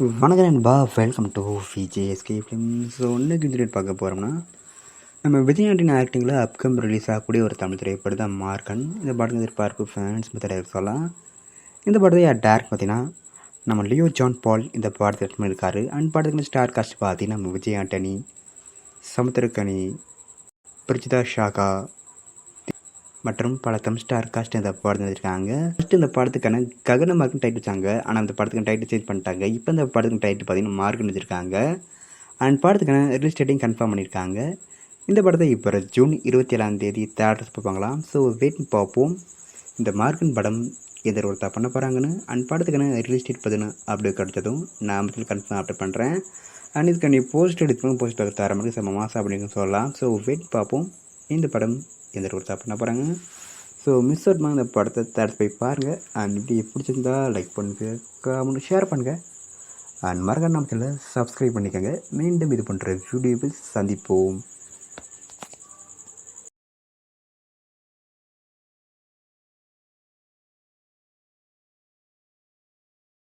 வணக்கம் நண்பா, welcome to VJSK film. So இன்னைக்கு இந்த பார்க்க போகிறோம்னா, நம்ம விஜய் ஆண்டனி ஆக்டிங்கில் அப்கம் ரிலீஸ் ஆகக்கூடிய ஒரு தமிழ் திரைப்படம் தான் மார்க்கன். இந்த படத்தை எதிர்பார்ப்பு ஃபேன்ஸ் மெத்தட் சொல்லலாம். இந்த படத்தை டேரக்ட் பார்த்தீங்கன்னா நம்ம லியோ ஜான் பால் இந்த படத்தை எடுத்து இருக்காரு. அண்ட் படத்துக்கு ஸ்டார் காஸ்ட் பார்த்தீங்கன்னா நம்ம விஜய் ஆண்டனி, சமுத்திரக்கனி, பிரிஜிதா ஷாகா மற்றும் பல ஸ்டார் காஸ்ட் இந்த படத்தில் வச்சுருக்காங்க. ஃபஸ்ட்டு இந்த படத்துக்கான ககன மார்க்னு டைட்டில் வச்சாங்க. ஆனால் அந்த படத்துக்கு டைட்டில் சேஞ்ச் பண்ணிட்டாங்க. இப்போ இந்த படத்துக்கு டைட்டில் பார்த்தீங்கன்னா மார்க்னு வச்சுருக்காங்க. அண்ட் படத்துக்கான ரிலீஸ் டேட்டையும் கன்ஃபார்ம் பண்ணியிருக்காங்க. இந்த படத்தை இப்போ ஜூன் 27 தேட்டர்ஸ் பார்ப்பாங்களாம். ஸோ வெயிட் பார்ப்போம் இந்த மார்க்கன் படம் எதிர் ஒருத்தா பண்ண போகிறாங்கன்னு. அண்ட் படத்துக்கான ரிலீஸ் டேட் பார்த்தீங்கன்னா அப்படி கிடச்சதும் நான் மட்டும் கன்ஃபார்ம் அப்டேட் பண்ணுறேன். அண்ட் இதுக்கு நீ போஸ்ட் எடுத்துக்கணும், போஸ்ட் பார்க்க தர மாதிரி செம்ம மாதம் அப்படின்னு சொல்லலாம். ஸோ வெயிட் பார்ப்போம் இந்த படம் எந்த ஒரு பண்ண போகிறாங்க. ஸோ மிஸ் அவுட் இந்த படத்தை தேட்டர் போய் பாருங்கள். அண்ட் இப்படி பிடிச்சிருந்தா லைக் பண்ணுங்கள், கமெண்ட் ஷேர் பண்ணுங்கள். அண்ட் மறக்காம நம்ம சேனலை சப்ஸ்கிரைப் பண்ணிக்கோங்க. மீண்டும் இது பண்ணுற வீடியோவில் சந்திப்போம்.